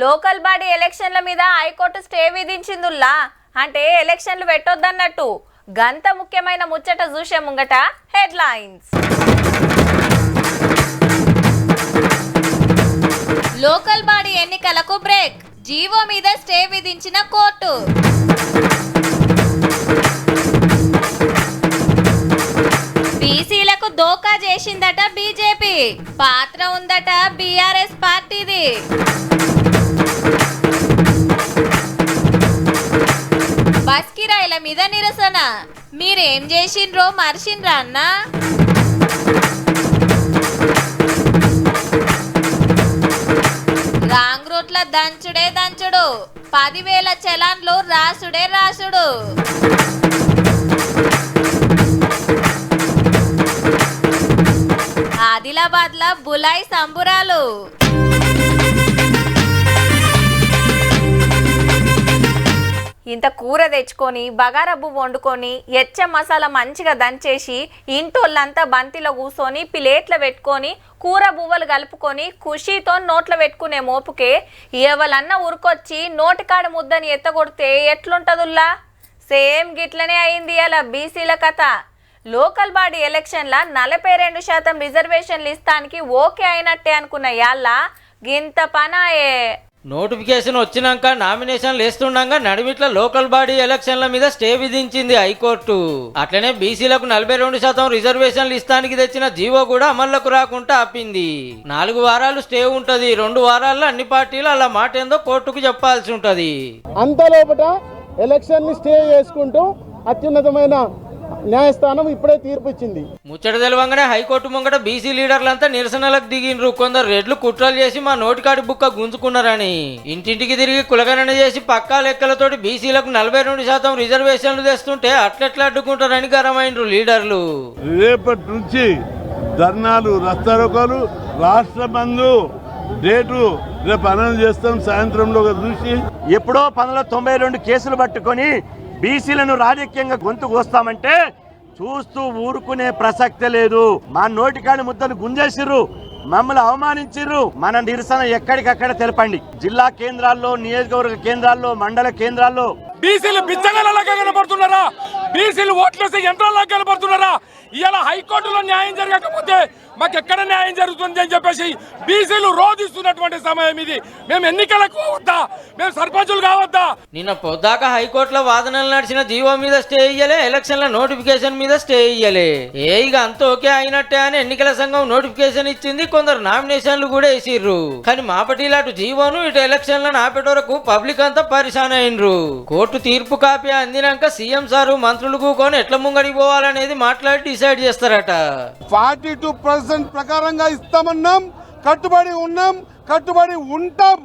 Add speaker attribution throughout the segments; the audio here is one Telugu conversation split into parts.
Speaker 1: లోకల్ బాడీ ఎలక్షన్ల మీద హైకోర్టు స్టే విధించిందుల్లా అంటే ఎలక్షన్లు పెట్టొద్దన్నట్టు గంత ముఖ్యమైన ముచ్చట చూసే ముంగట హెడ్లైన్స్. లోకల్ బాడీ ఎన్నికలకు బ్రేక్, జీవో మీద స్టే విధించిన కోర్టు. బీసీలకు దోకా చేసిందట బీజేపీ, పాత్ర ఉందట బీఆర్ఎస్ పార్టీది. బస్ కిరాయిల మీద నిరసన, మీరేం చేసిండ్రో మర్చిండ్రా అన్న. రాంగ్ రూట్ల దంచుడే దంచుడు, 10,000 చలాన్లు రాసుడే రాసుడు. ఆదిలాబాద్ ల బులాయి సంబురాలు. ఇంత కూర తెచ్చుకొని బగారబ్బు వండుకొని ఎచ్చ మసాలా మంచిగా దంచేసి ఇంటోళ్ళంతా బంతిలో కూర్చొని ప్లేట్ల పెట్టుకొని కూర బువ్వలు కలుపుకొని ఖుషీతో నోట్లో పెట్టుకునే మోపుకే ఎవలన్నా ఉరికొచ్చి నోటికాడ ముద్దని ఎత్తగొడితే ఎట్లుంటదుల్లా? సేమ్ గిట్లనే అయింది అలా బీసీల కథ. లోకల్ బాడీ ఎలక్షన్ల 42% రిజర్వేషన్లు ఇస్తానికి ఓకే అయినట్టే అనుకున్న యాళ్ళ గింత పనాయే.
Speaker 2: నోటిఫికేషన్ వచ్చినాక నామినేషన్లు వేస్తుండగా నడిమిట్ల లోకల్ బాడీ ఎలక్షన్ల మీద స్టే విధించింది హైకోర్టు. అట్లనే బీసీలకు 42% రిజర్వేషన్లు ఇస్తానికి తెచ్చిన జీవో కూడా అమల్లోకి రాకుండా ఆపింది. 4 వారాలు స్టే ఉంటది. 2 వారాల్లో అన్ని పార్టీలు అలా మాట ఏందో కోర్టుకు చెప్పాల్సి ఉంటది.
Speaker 3: అంతలోపట ఎలక్షన్ ని స్టే చేసుకుంటూ అత్యున్నతమైన న్యాయస్థానం ఇప్పుడే తీర్పు ఇచ్చింది.
Speaker 2: ముచ్చట తెలవంగానే హైకోర్టు ముంగట బీసీ లీడర్లంతా నిరసనలకు దిగిండ్రు. కొందరు రెడ్లు కుట్రలు చేసి మా నోటికాడి బుక్క గుంజుకున్నారని ఇంటింటికి తిరిగి కులగణన చేసి పక్కా లెక్కలతోటి బీసీలకు 42% రిజర్వేషన్లు తెస్తుంటే అట్లెట్లా అడ్డుకుంటారని గరమైండ్రు లీడర్లు.
Speaker 4: రేపటి నుంచి ధర్నాలు, రస్తారోకోలు, రాష్ట్ర బంధు డేటు రేపు అనౌన్స్ చేస్తాం సాయంత్రంలో చూసి.
Speaker 5: ఎప్పుడో 1992 కేసులు పట్టుకొని బీసీలను రాజకీయంగా గొంతు కోస్తామంటే చూస్తూ ఊరుకునే ప్రసక్తే లేదు. మా నోటికాడి ముద్దను గుంజేసిర్రు, మమ్మల్ని అవమానించిర్రు. మన నిరసన ఎక్కడికక్కడ తెలపండి. జిల్లా కేంద్రాల్లో, నియోజకవర్గ కేంద్రాల్లో, మండల కేంద్రాల్లో
Speaker 6: బీసీలు బిచ్చగలలాగా కనబడుతున్నారా? బీసీలు ఓట్లేసే యంత్రాలాగా కనబడుతున్నారా? ఇవాళ హైకోర్టులో న్యాయం జరగకపోతే మాకెక్కడ న్యాయం జరుగుతుంది అని చెప్పేసి బీసీలు రోధిస్తున్నటువంటి సమయం ఇది. మేము ఎన్నికలకు వద్దా? మేము సర్పంచులు కావద్దా?
Speaker 2: నిన్న పొద్దాక హైకోర్టులో వాదనలు నడిచిన జీవో మీద స్టే ఇయ్యలే, ఎలక్షన్ల నోటిఫికేషన్ మీద స్టే ఇయ్యలే. ఇక అంత ఓకే అయినట్టే అని ఎన్నికల సంఘం నోటిఫికేషన్ ఇచ్చింది. కొందరు నామినేషన్లు కూడా వేసిర్రు. కానీ మా పట్ల అటు జీవోను ఇటు ఎలక్షన్లను ఆపేట వరకు పబ్లిక్ అంతా పరిశాన్ అయినరు. కోర్టు తీర్పు కాపీ అందినాక సీఎం సారు మంత్రులు కూకొని ఎట్లా ముంగడికి పోవాలనేది మాట్లాడి డిసైడ్ చేస్తారట.
Speaker 3: 42% ప్రకారంగా ఇస్తామన్నాం, కట్టుబడి ఉన్నాం, కట్టుబడి ఉంటాం.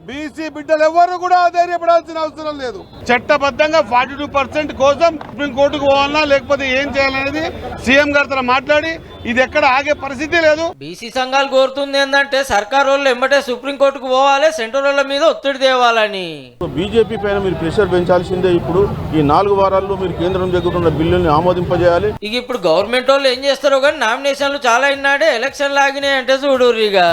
Speaker 3: బీసీ బిడ్డలు ఎవరు కూడా ధైర్యపడాల్సిన అవసరం లేదు. చట్టబద్ధంగా 42% కోసం సుప్రీంకోర్టుకు పోవాలన్నా లేకపోతే ఏం చేయాలనేది సీఎం గారితో మాట్లాడి ఇది ఎక్కడ ఆగే పరిస్థితి లేదు.
Speaker 2: బీసీ సంఘాలు కోరుతుంది ఏంటంటే సర్కార్ వాళ్ళు ఎంబటే సుప్రీంకోర్టుకు పోవాలి, సెంట్రల్ వాళ్ళ మీద ఒత్తిడి తేవాలని.
Speaker 7: బీజేపీ పైన మీరు ప్రెషర్ పెంచాల్సిందే. ఇప్పుడు ఈ 4 వారాల్లో మీరు కేంద్రం దగ్గర ఉన్న బిల్లుల్ని ఆమోదింపజేయాలి.
Speaker 2: ఇక ఇప్పుడు గవర్నమెంట్ వాళ్ళు ఏం చేస్తారో కానీ నామినేషన్లు చాలా అయినాడే ఎలక్షన్లు ఆగినాయి అంటే చూడుర్రిగా.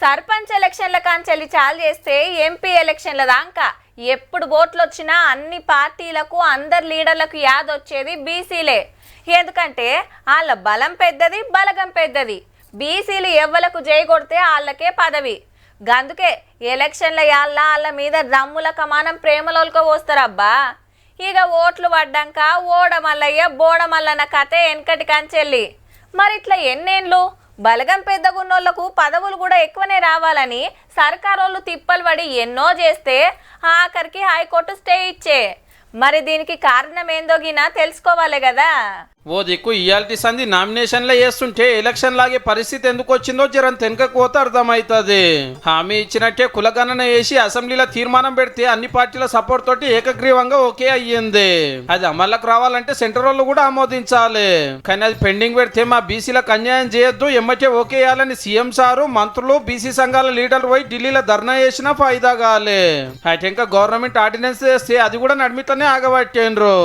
Speaker 1: సర్పంచ్ ఎలక్షన్ల కాంచెల్లి చాలు చేస్తే ఎంపీ ఎలక్షన్ల దాకా ఎప్పుడు ఓట్లు వచ్చినా అన్ని పార్టీలకు, అందరు లీడర్లకు యాదొచ్చేది బీసీలే. ఎందుకంటే వాళ్ళ బలం పెద్దది, బలగం పెద్దది. బీసీలు ఎవ్వలకు జై కొడితే వాళ్ళకే పదవి. గందుకే ఎలక్షన్ల యాళ్ళ వాళ్ళ మీద దమ్ముల కమానం ప్రేమలోకి పోస్తారబ్బా. ఇక ఓట్లు పడ్డాక ఓడమల్లయ్య బోడమల్లన్న కథే వెనకటి కంచెల్లి. మరి ఇట్లా ఎన్నేళ్ళు బలగం పెద్దగున్నోళ్లకు పదవులు కూడా ఎక్కువనే రావాలని సర్కారోళ్ళు తిప్పలు పడి ఎన్నో చేస్తే ఆఖరికి హైకోర్టు స్టే ఇచ్చే. మరి దీనికి కారణం ఏందోగినా తెలుసుకోవాలి కదా.
Speaker 8: ఓ దిక్కు ఇయాల్టి సంధి నామినేషన్లే చేస్తుంటే ఎలక్షన్ లాగే పరిస్థితి ఎందుకు వచ్చిందో జరం తెనకపోతే అర్థమవుతుంది. హామీ ఇచ్చినట్టే కులగణన వేసి అసెంబ్లీలో తీర్మానం పెడితే అన్ని పార్టీల సపోర్ట్ తోటి ఏకగ్రీవంగా ఓకే అయ్యింది. అది అమల్లోకి రావాలంటే సెంటర్ వాళ్ళు కూడా ఆమోదించాలి. కానీ అది పెండింగ్ పెడితే మా బీసీలకు అన్యాయం చేయొద్దు, ఎమ్మటే ఓకే చేయాలని సీఎం సారు, మంత్రులు, బీసీ సంఘాల లీడర్లు పోయి ఢిల్లీలో ధర్నా చేసినా ఫైదా కాలే. అయితే ఇంకా గవర్నమెంట్ ఆర్డినెన్స్ చేస్తే అది కూడా నడిమిట్లనే ఆగబట్టేండ్రు.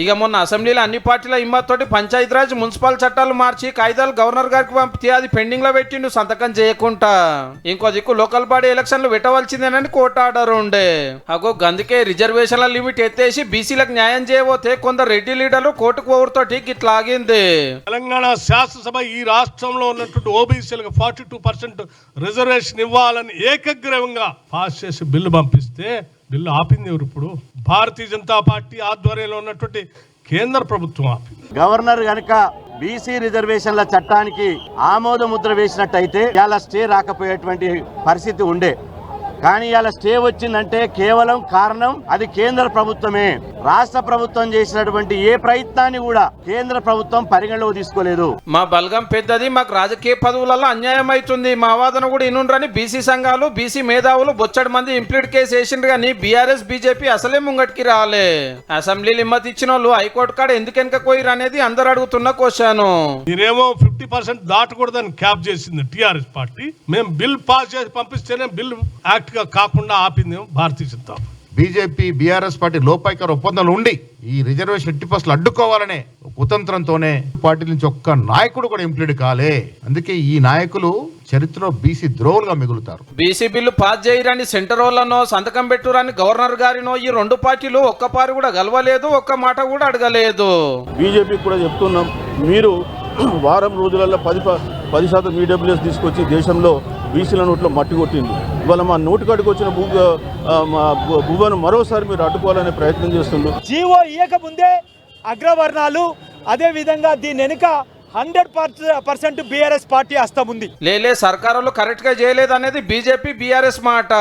Speaker 8: ఇక మొన్న అసెంబ్లీలో అన్ని పార్టీల హిమ్మత్ తోటి పంచాయతీరాజ్ మున్సిపల్ చట్టాలు మార్చి కాగితాలు గవర్నర్ గారికి పంపితే అది పెండింగ్ లో పెట్టిండు సంతకం చేయకుండా. ఇంకో దిక్కు లోకల్ బాడీ ఎలక్షన్లు పెట్టవలసిందేనని కోర్టు ఆర్డర్ ఉండే. అగో గందుకే రిజర్వేషన్ల లిమిట్ ఎత్తేసి బీసీలకు న్యాయం చేయబోతే కొందరు రెడ్డి లీడర్లు కోర్టుకు ఓవర్తోటి గిట్లాగింది.
Speaker 9: తెలంగాణ శాసనసభ ఈ రాష్ట్రంలో ఉన్నటువంటి ఓబీసీలకు 42% రిజర్వేషన్ ఇవ్వాలని ఏకగ్రీవంగా పాస్ చేసి బిల్లు పంపిస్తే బిల్లు ఆపింది ఎవరు? ఇప్పుడు భారతీయ జనతా పార్టీ ఆధ్వర్యంలో ఉన్నటువంటి కేంద్ర ప్రభుత్వం ఆపింది.
Speaker 5: గవర్నర్ గనక బీసీ రిజర్వేషన్ల చట్టానికి ఆమోద ముద్ర వేసినట్టయితే ఇలా స్టే రాకపోయేటువంటి పరిస్థితి ఉండే. కానీ ఇలా స్టే వచ్చిందంటే కేవలం కారణం అది కేంద్ర ప్రభుత్వమే. రాష్ట్ర ప్రభుత్వం చేసినటువంటి ఏ ప్రయత్నాన్ని కూడా కేంద్ర ప్రభుత్వం పరిగణలోకి తీసుకోలేదు.
Speaker 8: మా బలగం పెద్దది, మాకు రాజకీయ పదవులలో అన్యాయం అవుతుంది, మా వాదన కూడా ఇనుండ్రని బీసీ సంఘాలు బీసీ మేధావులు బొచ్చడి మంది ఇంప్లీడ్ కేసు వేసిండ్రు. కానీ బీఆర్ఎస్ బీజేపీ అసలే ముంగటికి రాలే. అసెంబ్లీలు ఇమ్మతి ఇచ్చిన వాళ్ళు హైకోర్టు కాడ ఎందుకు వెనక పోయిరు అనేది అందరు అడుగుతున్న క్వశ్చన్.
Speaker 9: మీరేమో 50% దాటకూడదని క్యాప్ చేసింది టీఆర్ఎస్ పార్టీ. మేము బిల్ పాస్ చేసి పంపిస్తేనే బిల్ యాక్ట్ గా కాకుండా ఆపింది Bharatiya Janata.
Speaker 10: BJP BRS party లోపాయికార ఒప్పందాలు ఉండి ఈ రిజర్వేషన్ 50% అడ్డుకోవాలనే కుతంత్రంతోనే పార్టీ నుంచి ఒక్క నాయకుడు కూడా ఇంప్లీడ్ కాలే. అందుకే ఈ నాయకులు చరిత్రలో బీసీ ద్రోహులుగా మిగులుతారు.
Speaker 8: బీసీ బిల్లు పాస్ చేయరని సెంటర్ వాళ్ళనో సంతకం పెట్టురని గవర్నర్ గారినో ఈ రెండు పార్టీలు ఒక్కపారి కూడా గెలవలేదు, ఒక్క మాట కూడా అడగలేదు.
Speaker 7: బీజేపీకి కూడా చెప్తున్నాం, మీరు వారం రోజులలో 10% ఈడబ్ల్యూఎస్ తీసుకొచ్చి దేశంలో బీసీల నోట్లో మట్టి కొట్టింది. ఇవాళ మా నోటు కాడికి వచ్చిన భూవను మరోసారి మీరు అడ్డుకోవాలనే ప్రయత్నం చేస్తుండ్రు.
Speaker 11: జీవో ఇయ్యకముందే అగ్రవర్ణాలు, అదే విధంగా దీని వెనుక 100% బీఆర్ఎస్ పార్టీ హస్తం ఉంది.
Speaker 8: లేలే సర్కారులు కరెక్ట్ గా చేయలేదు అనేది బీజేపీ బీఆర్ఎస్ మాట.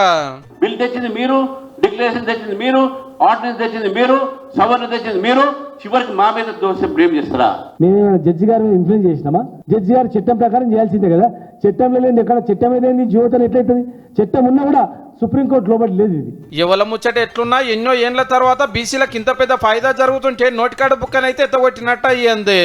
Speaker 12: బిల్ తెచ్చింది మీరు, డిక్లరేషన్ తెచ్చింది మీరు, ఆర్డినెన్స్ తెచ్చింది మీరు, సవరణ తెచ్చింది మీరు, చివరికి మా మీద దోష బ్లేమ్ చేస్తారా?
Speaker 11: మేము జడ్జి గారిని ఇన్ఫ్లుయెన్స్ చేసినామా? జడ్జి గారు చట్టం ప్రకారం చేయాల్సిందే కదా. చట్టంలో లేని ఎక్కడ చట్టం ఏదైంది జీవితం ఎట్లయితుంది? చట్టం ఉన్నా కూడా సుప్రీంకోర్టు లోబడి లేదు. ఇది
Speaker 8: ఎవల ముచ్చట ఎట్లున్నా ఎన్నో ఏండ్ల తర్వాత బీసీలకు ఇంత పెద్ద ఫాయిదా జరుగుతుంటే నోటికాడ బుక్కనైతే ఎత్తగొట్టినట్టు అయ్యింది.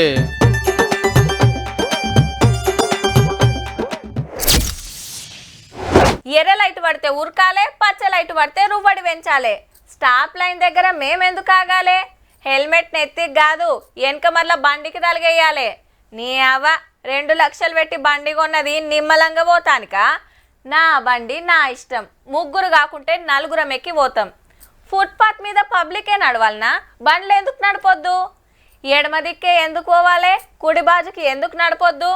Speaker 1: ఎర్ర లైట్ పడితే ఉరకాలే, పచ్చ లైట్ పడితే రువ్వడి పెంచాలే. స్టాప్ లైన్ దగ్గర మేమెందుకు ఆగాలే? హెల్మెట్ నెత్తికి కాదు వెనక మరల బండికి తలిగేయాలి. నీ అవ్వ 2 లక్షలు పెట్టి బండి కొన్నది నిమ్మలంగా పోతానికా? నా బండి నా ఇష్టం, ముగ్గురు కాకుంటే 4 ఎక్కి పోతాం. ఫుట్పాత్ మీద పబ్లికే నడవాలనా? బండ్లు ఎందుకు నడపొద్దు? ఎడమ దిక్కే ఎందుకు పోవాలి? కుడి బాజుకి ఎందుకు నడపొద్దు?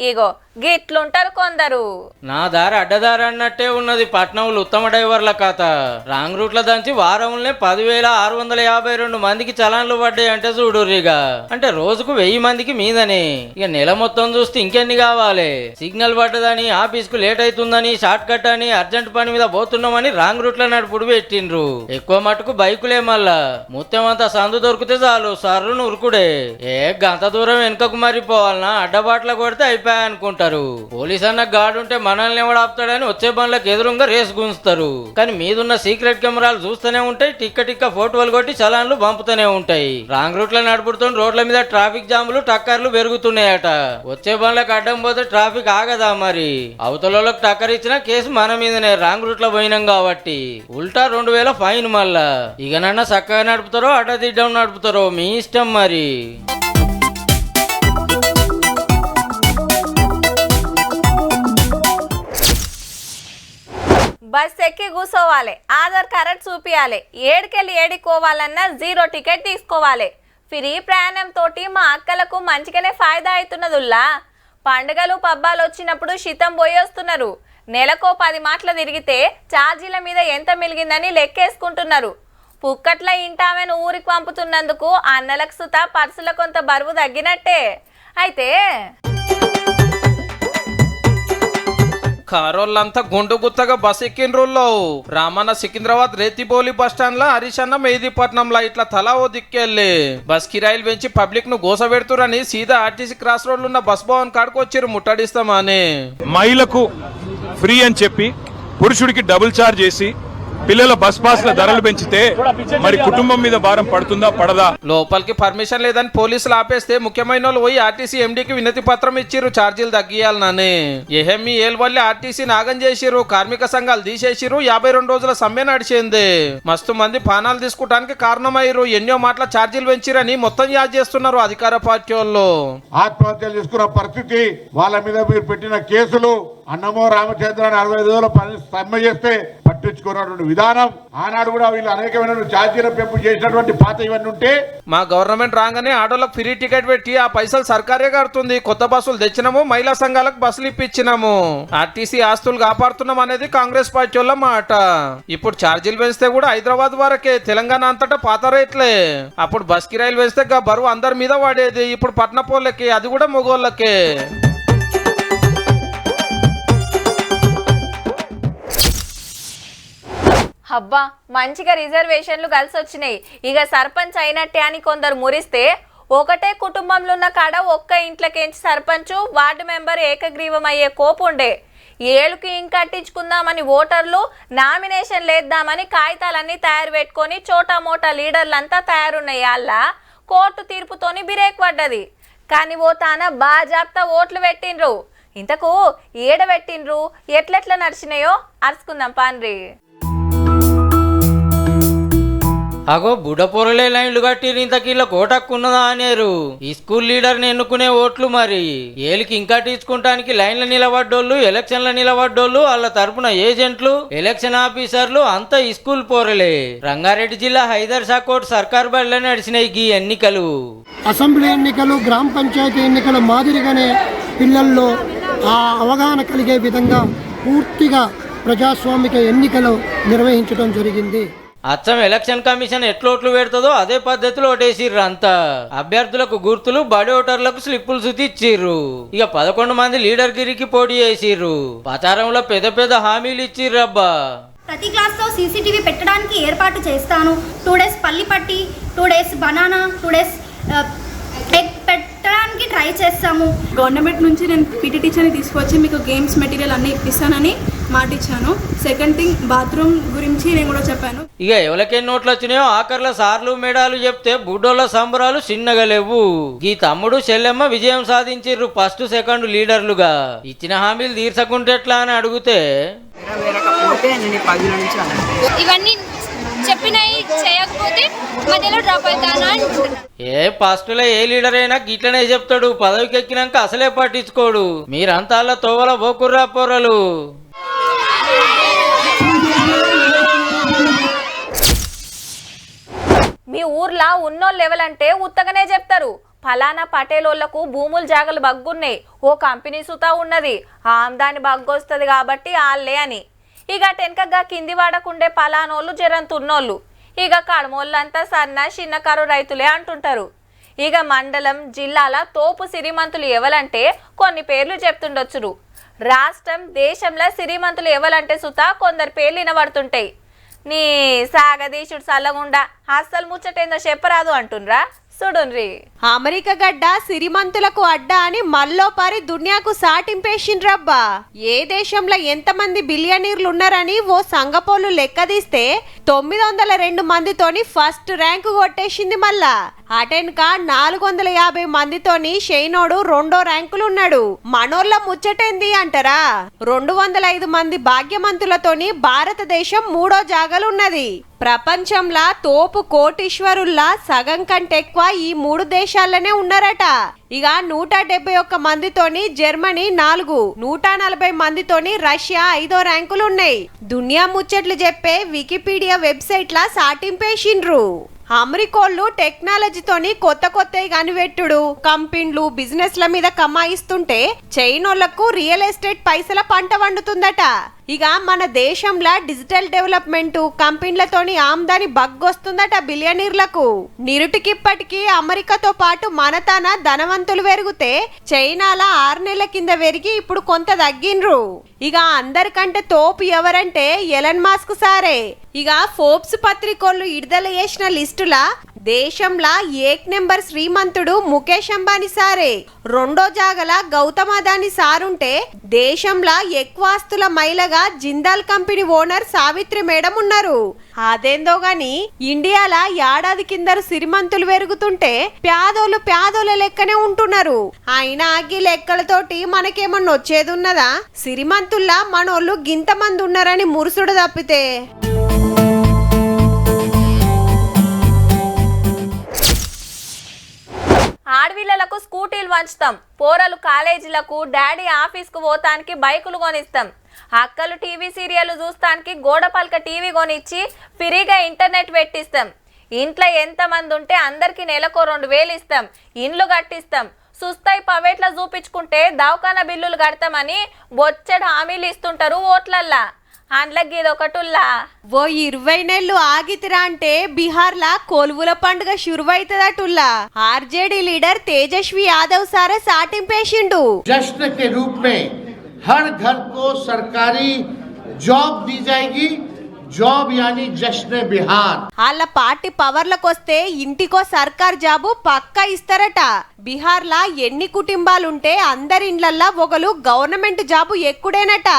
Speaker 1: ఇగో గిట్లుంటారు కొందరు.
Speaker 2: నా దారి అడ్డదారి అన్నట్టే ఉన్నది పట్నంలో ఉత్తమ డ్రైవర్ల కథ. రాంగ్ రూట్ల దంచి వారంలోనే 10,652 మందికి చలాన్లు పడ్డాయి అంటే చూడుర్రిగా. అంటే రోజుకు 1000 మందికి మీదనే. ఇక నెల మొత్తం చూస్తే ఇంకెన్ని కావాలి? సిగ్నల్ పడ్డదని, ఆఫీస్ కు లేట్ అవుతుందని, షార్ట్ కట్ అని, అర్జెంట్ పని మీద పోతున్నామని రాంగ్ రూట్ల నడుపుడు పెట్టిండ్రు. ఎక్కువ మటుకు బైకులే. మళ్ళా మొత్తం అంతా సందు దొరికితే చాలు సర్రును ఉరుకుడే. గంత దూరం వెనుకకు మరిపోవాలనా? అడ్డబాట్ల కొడితే అయిపోయా అనుకుంటారు. పోలీస్ అన్న గార్డు ఉంటే మనల్ని ఎవడు ఆపుతాడని వచ్చే బండ్లకు ఎదురుగా రేసు గుంచుతారు. కానీ మీదున్న సీక్రెట్ కెమెరాలు చూస్తూనే ఉంటాయి, టిక్క ఫోటోలు కొట్టి చలాన్లు పంపుతూనే ఉంటాయి. రాంగ్ రూట్ లో నడుపుతున్న రోడ్ల మీద ట్రాఫిక్ జాములు టక్కర్లు పెరుగుతున్నాయట. వచ్చే బండ్లకు అడ్డం పోతే ట్రాఫిక్ ఆగదా మరి? అవతలకు టక్కర్ ఇచ్చిన కేసు మన మీదనే, రాంగ్ రూట్ లో పోయినాం కాబట్టి. ఉల్టా 2000 ఫైన్. మళ్ళా ఇకనన్నా చక్కగా నడుపుతారో అడ్డదిడ్డం నడుపుతారో మీ ఇష్టం మరి.
Speaker 1: బస్ ఎక్కి కూర్చోవాలి, ఆధార్ కార్డు చూపియాలి, ఏడికెళ్ళి ఏడికోవాలన్నా 0 టికెట్ తీసుకోవాలి. ఫ్రీ ప్రయాణంతో మా అక్కలకు మంచిగానే ఫాయిదా అవుతున్నదుల్లా. పండుగలు పబ్బాలు వచ్చినప్పుడు శితం పోయేస్తున్నారు. నెలకో 10 మాటలు తిరిగితే ఛార్జీల మీద ఎంత మిలిగిందని లెక్కేసుకుంటున్నారు. పుక్కట్ల ఇంటామెను ఊరికి పంపుతున్నందుకు అన్నలకు సుత పర్సుల కొంత బరువు తగ్గినట్టే. అయితే
Speaker 8: కారోళ్ళంతా గుండు గుత్తగా బస్ ఎక్కిండ్రుల్లో. రామన్న సికింద్రాబాద్ రేతిబోలి బస్ స్టాండ్ లా, హరిశన్న మెహదీపట్నంలా ఇట్లా తలా ఓ దిక్కెళ్ళి బస్ కిరాయిలు పెంచి పబ్లిక్ ను గోస పెడుతురని సీదా ఆర్టీసీ క్రాస్ రోడ్లు ఉన్న బస్ భవన్ కాడికి వచ్చిర్రు ముట్టడిస్తామని.
Speaker 6: మహిళకు ఫ్రీ అని చెప్పి పురుషుడికి డబుల్ చార్జ్ చేసి పిల్లల బస్ పాస్ల ధరలు పెంచితే మరి కుటుంబం మీద భారం పడుతుందా పడదా?
Speaker 8: లోపలికి పర్మిషన్ లేదని పోలీసులు ఆపేస్తే ముఖ్యమైన వాళ్ళు పోయి ఆర్టీసీ ఎండీకి వినతి పత్రం ఇచ్చిర్రు ఛార్జీలు తగ్గియాలని. ఏహెమ్మి ఏల్ వల్ల ఆర్టీసీ నాగం చేసిర్రు, కార్మిక సంఘాలు తీసేసిర్రు, 52 రోజుల సమ్మె నడిచింది. మస్తు మంది పానాలు తీసుకోవడానికి కారణమయ్యారు. ఎన్నో మాటల ఛార్జీలు పెంచిరని మొత్తం యాద్ చేస్తున్నారు అధికార పార్టీ వాళ్ళు.
Speaker 10: ఆత్మహత్యలు చేసుకున్న పరిస్థితి, వాళ్ళ మీద మీరు పెట్టిన కేసులు, అన్నమో రామచంద్రని 65 రోజుల సమ్మె చేస్తే పట్టించుకున్నటువంటి విధానం, ఆనాడు కూడా వీళ్ళు అనేకమైన ఛార్జీల పెంపు చేసినటువంటి పాత ఇవన్నీ ఉంటే
Speaker 8: మా గవర్నమెంట్ రాగానే ఆటోలకు ఫ్రీ టికెట్ పెట్టి ఆ పైసలు సర్కారే కడుతుంది. కొత్త బస్సులు తెచ్చినాము, మహిళా సంఘాలకు బస్సులు ఇప్పించినాము, ఆర్టీసీ ఆస్తులు కాపాడుతున్నాం అనేది కాంగ్రెస్ పార్టీ వాళ్ళ మాట. ఇప్పుడు ఛార్జీలు పెంచితే కూడా హైదరాబాద్ వరకే, తెలంగాణ అంతటా పాత రేట్లే. అప్పుడు బస్ కిరాయిలు పెంచితే బరువు అందరి మీద పడేది, ఇప్పుడు పట్నపోళ్ళకి, అది కూడా మొగోళ్ళకే.
Speaker 1: అబ్బా మంచిగా రిజర్వేషన్లు కలిసి వచ్చినాయి. ఇక సర్పంచ్ అయినట్టే అని కొందరు మురిస్తే, ఒకటే కుటుంబంలో ఉన్న కాడ ఒక్క ఇంట్లోకేంచి సర్పంచ్ వార్డు మెంబర్ ఏకగ్రీవం అయ్యే కోపుండే. ఏళ్ళకి ఇంకట్టించుకుందామని ఓటర్లు నామినేషన్ లేద్దామని కాగితాలన్నీ తయారు పెట్టుకొని చోటా మోటా లీడర్లంతా తయారున్నాయి. అలా కోర్టు తీర్పుతోని బిరేక్ పడ్డది. కానీ ఓ తాన బాజాప్తా ఓట్లు పెట్టిండ్రు. ఇంతకు ఏడ పెట్టిండ్రు, ఎట్లెట్లా నడిచినాయో అరుచుకుందాం పాన్రి.
Speaker 2: అగో బుడపొరలే లైన్లు కట్టి ఇంతకీళ్ళ కోటక్కున్నదా అనేరు. ఈ స్కూల్ లీడర్ని ఎన్నుకునే ఓట్లు మరి ఏలికి ఇంకా తీసుకుంటానికి లైన్ల నిలబడ్డోళ్ళు, ఎలక్షన్ల నిలబడ్డోళ్ళు, వాళ్ళ తరపున ఏజెంట్లు, ఎలక్షన్ ఆఫీసర్లు అంతా ఈ స్కూల్ పోరలే. రంగారెడ్డి జిల్లా హైదర్ షాకోట్ సర్కార్ బడిలో నడిచినాయి ఈ ఎన్నికలు.
Speaker 13: అసెంబ్లీ ఎన్నికలు, గ్రామ పంచాయతీ ఎన్నికల మాదిరిగానే పిల్లల్లో ఆ అవగాహన కలిగే విధంగా పూర్తిగా ప్రజాస్వామిక ఎన్నికలు నిర్వహించడం జరిగింది.
Speaker 2: అచ్చం ఎలక్షన్ కమిషన్ ఎట్లోట్లు పెడుతుందో అదే పద్ధతిలో ఓటేసిర్రు అంతా. అభ్యర్థులకు గుర్తులు, బడి ఓటర్లకు స్లిప్పులు సుతి ఇచ్చిర్రు. ఇక 11 మంది లీడర్ గిరికి పోటీ చేసిర్రు. ప్రచారంలో పెద్ద పెద్ద హామీలు ఇచ్చిర్రు. అబ్బా
Speaker 14: ప్రతి క్లాస్లో సీసీటీవీ పెట్టడానికి ఏర్పాటు చేస్తాను, 2 days పల్లి పట్టి, 2 days బనానా, 2 days ఎగ్ పెట్టడానికి ట్రై చేస్తాము.
Speaker 15: గవర్నమెంట్ నుంచి నేను పీటీ టీచర్ని తీసుకొచ్చి మీకు గేమ్స్ మెటీరియల్ అన్నీ ఇప్పిస్తానని మాట ఇచ్చాను. సెకండ్ థింగ్, బాత్రూమ్ గురించి నేను కూడా చెప్పాను.
Speaker 2: ఇక ఎవరికెన్ని నోట్లు వచ్చినాయో ఆఖర్ల సార్లు మేడాలు చెప్తే బుడ్డోళ్ళ సంబరాలు చిన్నగా లేవు. ఈ తమ్ముడు చెల్లెమ్మ విజయం సాధించిర్రు ఫస్ట్ సెకండ్ లీడర్లుగా. ఇచ్చిన హామీలు తీర్చకుంటే ఎట్లా అని అడిగితే
Speaker 14: ఇవన్నీ చెప్పినవి చేయకపోతే మధ్యలో డ్రాప్ అవుతాను అంటున్నాను.
Speaker 2: ఫస్ట్లో ఏ లీడర్ అయినా గిట్లనే చెప్తాడు, పదవికి ఎక్కినాక అసలే పట్టించుకోడు. మీరంతా అలా తోవల పోకుర్రా పోరలు.
Speaker 1: మీ ఊర్లో ఉన్నోళ్ళు లెవెలంటే ఉత్తగానే చెప్తారు. ఫలానా పటేలోళ్లకు భూములు జాగలు బగ్గున్నాయి, ఓ కంపెనీ సుతా ఉన్నది, ఆమ్దాని బగ్గొస్తుంది కాబట్టి వాళ్ళే అని. ఇక టెన్కగా కింది వాడకుండే పలానోళ్ళు జరంతున్నోళ్ళు, ఇక కడమోళ్ళంతా సన్న చిన్నకారు రైతులే అంటుంటారు. ఇక మండలం జిల్లాల తోపు సిరిమంతులు ఎవలంటే కొన్ని పేర్లు చెప్తుండొచ్చురు. రాష్ట్రం దేశంలో సిరిమంతులు ఎవలంటే సుతా కొందరు పేర్లు వినబడుతుంటాయి. నీ సాగదీశుడు సల్లగుండా అస్సలు ముచ్చటేందో చెప్పరాదు అంటుండ్రా. చూడుండ్రి.
Speaker 16: అమెరికా గడ్డ సిరిమంతులకు అడ్డా అని మల్లో పారి దునియాకు సాటింపేసిండ్రబ్బా. ఏ దేశంలో ఎంతమంది బిలియనీర్లు ఉన్నారని ఓ సంగపోలు లెక్కదీస్తే 902 మందితోని ఫస్ట్ ర్యాంకు కొట్టేసింది. మళ్ళా అటెన్క 450 మందితోని షైనోడు 2వ ర్యాంకులు ఉన్నాడు. మనోళ్ళ ముచ్చటేంది అంటారా? 205 మంది భాగ్యమంతులతోని భారతదేశం 3వ జాగాలు ఉన్నది. ప్రపంచంలా తోపు కోటీశ్వరుల్లా సగం కంటే ఎక్కువ ఈ 3 దేశాల్లోనే ఉన్నారట. ఇక 171 మందితోని జర్మనీ 4, 140 మందితోని రష్యా 5వ ర్యాంకులు ఉన్నాయి. దునియా ముచ్చట్లు చెప్పే వికీపీడియా వెబ్సైట్ లా సాటింపేసిండ్రు. అమెరికోళ్ళు టెక్నాలజీతోని కొత్త కనిపెట్టుడు, కంపెనీలు బిజినెస్ల మీద కమాయిస్తుంటే చైనోళ్లకు రియల్ ఎస్టేట్ పైసల పంట వండుతుందట. ఇక మన దేశంలో డిజిటల్ డెవలప్మెంట్ కంపెనీలతోని ఆమ్దాని బగ్గొస్తుందట బిలియనీర్లకు. నిరుటికిప్పటికి అమెరికాతో పాటు మన తన ధనవంతులు పెరిగితే చైనాల 6 నెలల కింద పెరిగి ఇప్పుడు కొంత తగ్గిండ్రు. ఇక అందరికంటే తోపు ఎవరంటే ఎలన్ మాస్క్ సారే. ఇక ఫోర్బ్స్ పత్రికోళ్ళు విడుదల చేసిన లిస్టులా దేశంలా 1 నెంబర్ శ్రీమంతుడు ముఖేష్ అంబానీ సారే. 2వ జాగల గౌతమ్ అదానీ సారుంటే దేశంలా ఎక్కువ ఆస్తుల మైలగా పక్కగా Jindal company owner Savitri madam ఉన్నారు. అదేందో గాని ఇండియాలో ఏడాది కిందరు సిరిమంతులు పెరుగుతుంటే పేదోళ్ళ లెక్కనే ఉంటున్నారు. అయినా ఈ లెక్కలతోటి మనకేమన్నా వచ్చేది ఉన్నదా? సిరిమంతుల్లా మనోళ్ళు గింతమంది ఉన్నారని మురుసుడు తప్పితే.
Speaker 1: ఆడపిల్లలకు స్కూటీలు వంచుతాం, పోరలు కాలేజీలకు, డాడీ ఆఫీస్కు పోతానికి బైకులు కొనిస్తాం, అక్కలు టీవీ సీరియల్ చూస్తానికి గోడపల్క టీవీ కొనిచ్చి ఫ్రీగా ఇంటర్నెట్ పెట్టిస్తాం, ఇంట్లో ఎంతమంది ఉంటే అందరికి నెలకు 2000 ఇస్తాం, ఇండ్లు కట్టిస్తాం, సుస్తాయి పవేట్ల చూపించుకుంటే దవాఖానా బిల్లులు కడతామని బొచ్చడు హామీలు ఇస్తుంటారు ఓట్లల్లా. అండ్లకి ఇదొకటుల్లా.
Speaker 16: ఓ 20 నెలలు ఆగితిరా అంటే బీహార్లా కొలువుల పండుగ శురువైతదటుల్లా. ఆర్జేడీ లీడర్ తేజస్వి యాదవ్ సారే సాటింపేసిండు.
Speaker 17: जश्न के रूप में हर घर को सरकारी जॉब दी जाएगी. జాబ్ యాని జశ్నే బిహార్.
Speaker 16: వాళ్ళ పార్టీ పవర్లకు వస్తే ఇంటికో సర్కార్ జాబు పక్కా ఇస్తారట. బీహార్లా ఎన్ని కుటుంబాలుంటే అందరి ఇండ్లల్లా ఒకరు గవర్నమెంట్ జాబు ఎక్కుడేనట.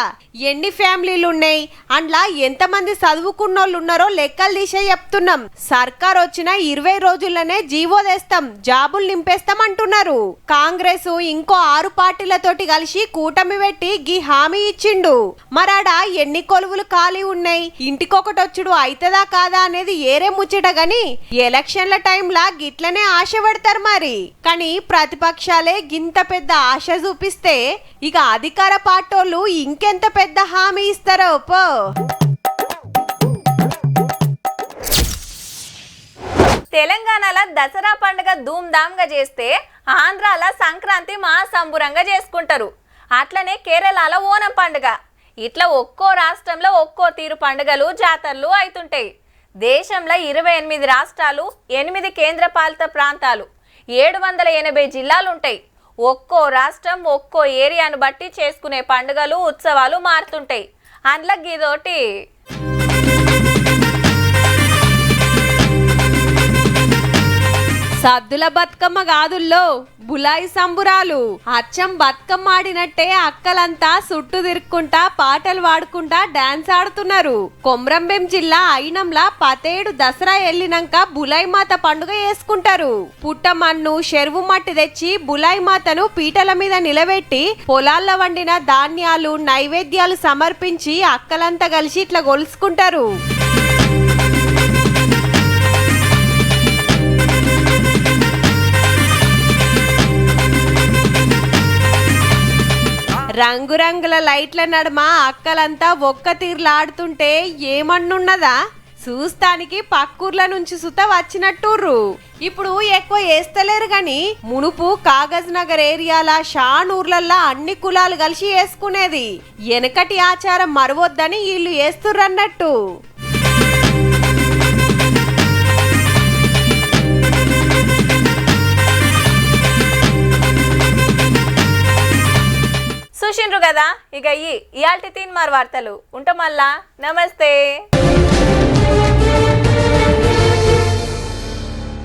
Speaker 16: ఎన్ని ఫ్యామిలీలు ఉన్నాయి, అందులో ఎంతమంది చదువుకున్నోళ్ళు ఉన్నారో లెక్కలు తీసే చెప్తున్నాం. సర్కార్ వచ్చిన 20 రోజుల్లోనే జీవో తెస్తాం, జాబులు నింపేస్తాం అంటున్నారు. కాంగ్రెస్ ఇంకో 6 పార్టీలతోటి కలిసి కూటమి పెట్టి గీ హామీ ఇచ్చిండు. మరాడ ఎన్ని కొలువులు ఖాళీ ఉన్నాయి, ఇంటికొకటి వచ్చుడు అయితదా కాదా అనేది ఏరే ముచ్చట గాని ఎలక్షన్ల టైంలా గిట్లనే ఆశ పెడతారు మరి. కానీ ప్రతిపక్షాలే గింత పెద్ద ఆశ చూపిస్తే ఇక అధికార పార్టీలు ఇంకెంత పెద్ద హామీ ఇస్తారో పో.
Speaker 1: తెలంగాణలో దసరా పండుగ ధూమ్ధామ్గా చేస్తే ఆంధ్రాల సంక్రాంతి మహాసంబురంగా చేసుకుంటారు. అట్లనే కేరళలో ఓనం పండుగ. ఇట్లా ఒక్కో రాష్ట్రంలో ఒక్కో తీరు పండుగలు జాతరలు అవుతుంటాయి. దేశంలో 28 రాష్ట్రాలు, 8 కేంద్రపాలిత ప్రాంతాలు, 780 జిల్లాలు ఉంటాయి. ఒక్కో రాష్ట్రం ఒక్కో ఏరియాను బట్టి చేసుకునే పండుగలు ఉత్సవాలు మారుతుంటాయి. అందులో ఇదోటి.
Speaker 16: సద్దుల బతుకమ్మ గాదుల్లో బులాయి సంబురాలు. అచ్చం బతుకమ్మ ఆడినట్టే అక్కలంతా చుట్టూ తిరుక్కుంటా పాటలు పాడుకుంటా డాన్స్ ఆడుతున్నారు. కొమ్రంభీం జిల్లా అయినంలా 17 దసరా వెళ్ళినాక బులాయి మాత పండుగ చేసుకుంటారు. పుట్టమన్ను చెరువు మట్టి తెచ్చి బులాయి మాతను పీటల మీద నిలబెట్టి పొలాల్లో వండిన ధాన్యాలు నైవేద్యాలు సమర్పించి అక్కలంతా కలిసి ఇట్లా గొలుసుకుంటారు. రంగురంగుల లైట్ల నడుమ అక్కలంతా ఒక్క తీర్లాడుతుంటే ఏమన్నున్నదా? చూస్తానికి పక్కూర్ల నుంచి సుత వచ్చినట్టుర్రు. ఇప్పుడు ఎక్కువ వేస్తలేరు గాని మునుపు కాగజ్ నగర్ ఏరియాల షానూర్లల్లా అన్ని కులాలు కలిసి వేసుకునేది. వెనకటి ఆచారం మరవద్దని వీళ్ళు వేస్తుర్రన్నట్టు.
Speaker 1: చూసిండ్రు కదా, ఇక ఇయాల్టి 3 వార్తలు ఉంటాం. మళ్ళా నమస్తే.